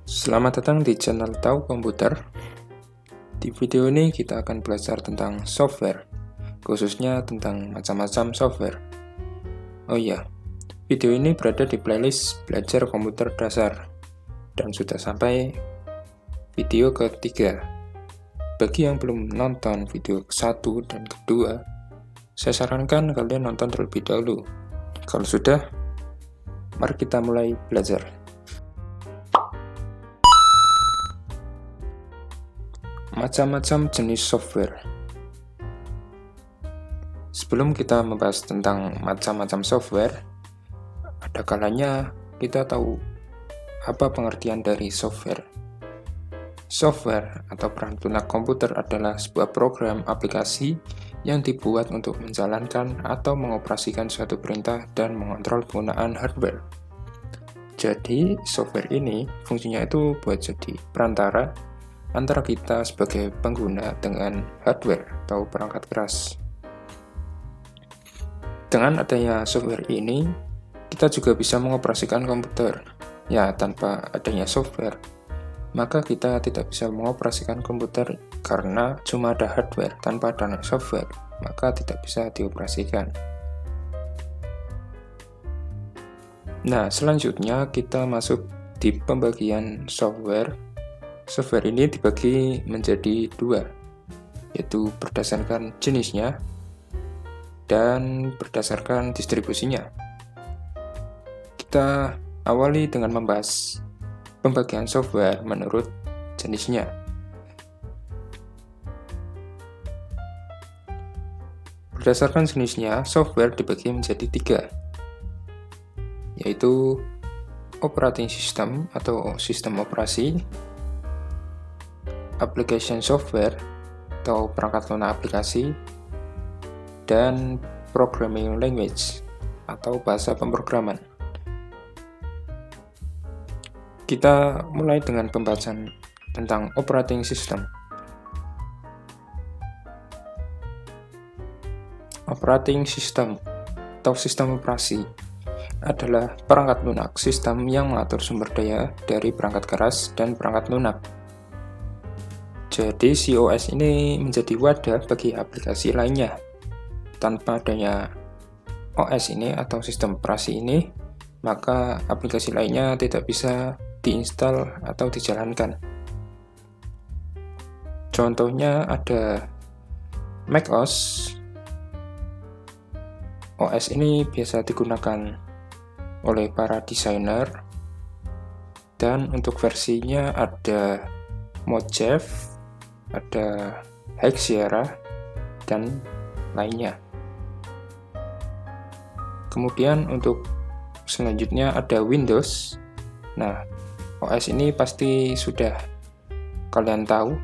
Selamat datang di channel Tahu Komputer. Di video ini kita akan belajar tentang software, khususnya tentang macam-macam software. Oh iya, video ini berada di playlist Belajar Komputer Dasar dan sudah sampai video ketiga. Bagi yang belum nonton video ke-1 dan kedua, saya sarankan kalian nonton terlebih dahulu. Kalau sudah, mari kita mulai belajar. Macam-macam jenis software. Sebelum kita membahas tentang macam-macam software, ada kalanya kita tahu apa pengertian dari software. Software atau perangkat lunak komputer adalah sebuah program aplikasi yang dibuat untuk menjalankan atau mengoperasikan suatu perintah dan mengontrol penggunaan hardware. Jadi, software ini fungsinya itu buat jadi perantara antara kita sebagai pengguna dengan hardware atau perangkat keras. Dengan adanya software ini, kita juga bisa mengoperasikan komputer. Ya, tanpa adanya software, maka kita tidak bisa mengoperasikan komputer karena cuma ada hardware. Tanpa adanya software, maka tidak bisa dioperasikan. Nah, selanjutnya kita masuk di pembagian software. Software ini dibagi menjadi dua, yaitu berdasarkan jenisnya dan berdasarkan distribusinya. Kita awali dengan membahas pembagian software menurut jenisnya. Berdasarkan jenisnya, software dibagi menjadi tiga, yaitu operating system atau sistem operasi, application software atau perangkat lunak aplikasi, dan programming language atau bahasa pemrograman. Kita mulai dengan pembahasan tentang operating system. Operating system atau sistem operasi adalah perangkat lunak sistem yang mengatur sumber daya dari perangkat keras dan perangkat lunak. Jadi si OS ini menjadi wadah bagi aplikasi lainnya. Tanpa adanya OS ini atau sistem operasi ini, maka aplikasi lainnya tidak bisa diinstal atau dijalankan. Contohnya ada macOS. OS ini biasa digunakan oleh para desainer, dan untuk versinya ada Mojave, ada High Sierra, dan lainnya. Kemudian untuk selanjutnya ada Windows. Nah, OS ini pasti sudah kalian tahu,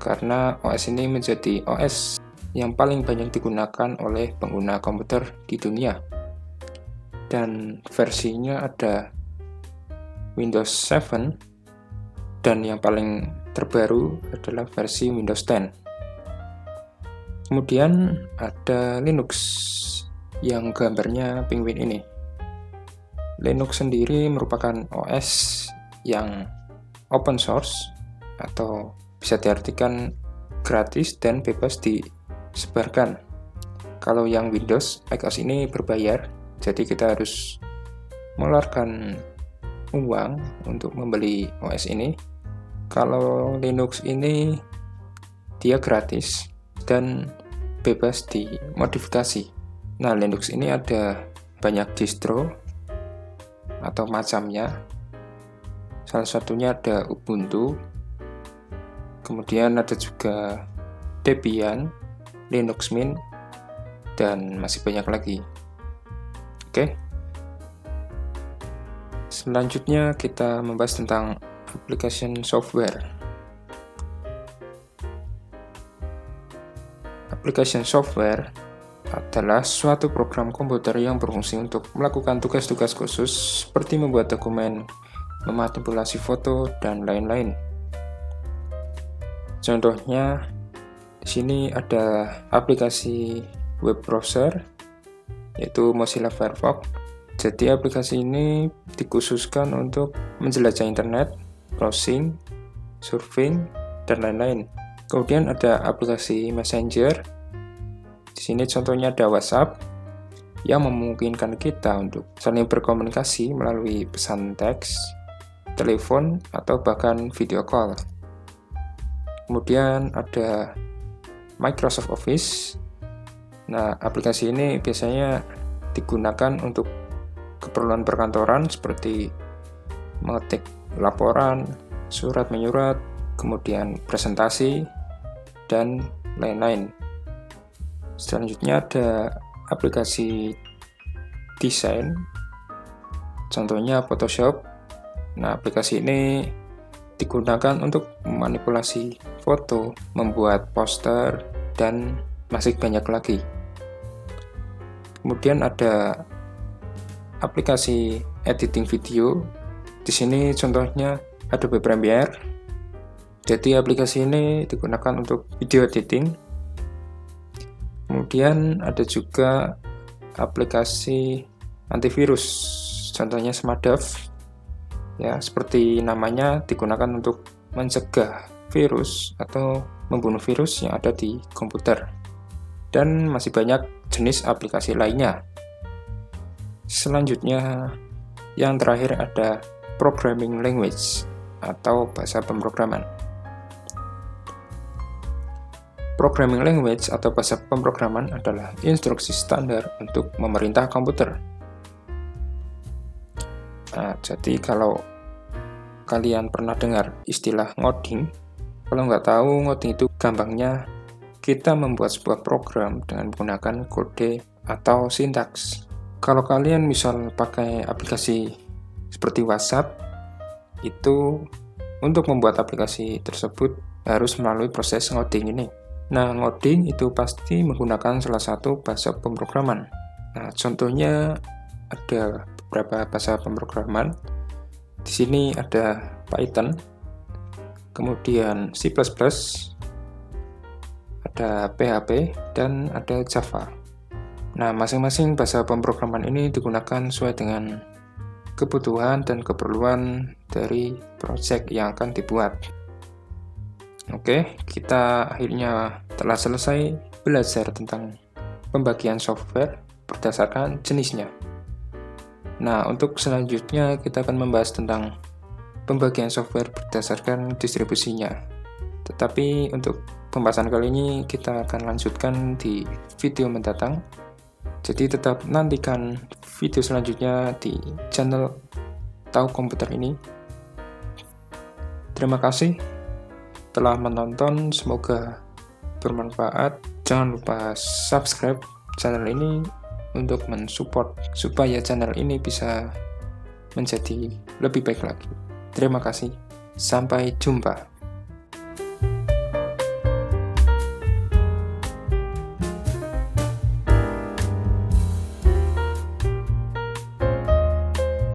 karena OS ini menjadi OS yang paling banyak digunakan oleh pengguna komputer di dunia. Dan versinya ada Windows 7, dan yang paling terbaru adalah versi Windows 10. Kemudian ada Linux yang gambarnya penguin ini. Linux sendiri merupakan OS yang open source atau bisa diartikan gratis dan bebas disebarkan. Kalau yang Windows, macOS ini berbayar, jadi kita harus mengeluarkan uang untuk membeli OS ini. Kalau Linux ini dia gratis dan bebas dimodifikasi. Nah, Linux ini ada banyak distro atau macamnya. Salah satunya ada Ubuntu, kemudian ada juga Debian, Linux Mint, dan masih banyak lagi. Oke. Selanjutnya kita membahas tentang application software. Application software adalah suatu program komputer yang berfungsi untuk melakukan tugas-tugas khusus seperti membuat dokumen, memanipulasi foto, dan lain-lain. Contohnya, di sini ada aplikasi web browser, yaitu Mozilla Firefox, Jadi aplikasi ini dikhususkan untuk menjelajah internet, browsing, surfing, dan lain-lain. Kemudian ada aplikasi Messenger. Di sini contohnya ada WhatsApp yang memungkinkan kita untuk saling berkomunikasi melalui pesan teks, telepon, atau bahkan video call. Kemudian ada Microsoft Office. Nah, aplikasi ini biasanya digunakan untuk keperluan perkantoran seperti mengetik laporan, surat menyurat, kemudian presentasi, dan lain-lain. Selanjutnya ada aplikasi desain, contohnya Photoshop. Nah, aplikasi ini digunakan untuk memanipulasi foto, membuat poster, dan masih banyak lagi. Kemudian ada aplikasi editing video. Di sini contohnya Adobe Premiere. Jadi aplikasi ini digunakan untuk video editing. Kemudian ada juga aplikasi antivirus, contohnya Smartdev. Ya, seperti namanya digunakan untuk mencegah virus atau membunuh virus yang ada di komputer. Dan masih banyak jenis aplikasi lainnya. Selanjutnya, yang terakhir ada programming language atau bahasa pemrograman. Programming language atau bahasa pemrograman adalah instruksi standar untuk memerintah komputer. Nah, jadi kalau kalian pernah dengar istilah ngoding, kalau nggak tahu, ngoding itu gampangnya kita membuat sebuah program dengan menggunakan kode atau sintaks. Kalau kalian misal pakai aplikasi seperti WhatsApp, itu untuk membuat aplikasi tersebut harus melalui proses ngoding ini. Nah, ngoding itu pasti menggunakan salah satu bahasa pemrograman. Nah, contohnya ada beberapa bahasa pemrograman. Di sini ada Python, kemudian C++, ada PHP, dan ada Java. Nah, masing-masing bahasa pemrograman ini digunakan sesuai dengan kebutuhan dan keperluan dari project yang akan dibuat. Oke, kita akhirnya telah selesai belajar tentang pembagian software berdasarkan jenisnya. Nah, untuk selanjutnya kita akan membahas tentang pembagian software berdasarkan distribusinya. Tetapi untuk pembahasan kali ini kita akan lanjutkan di video mendatang. Jadi tetap nantikan video selanjutnya di channel Tahu Komputer ini. Terima kasih telah menonton, semoga bermanfaat. Jangan lupa subscribe channel ini untuk mensupport supaya channel ini bisa menjadi lebih baik lagi. Terima kasih, sampai jumpa.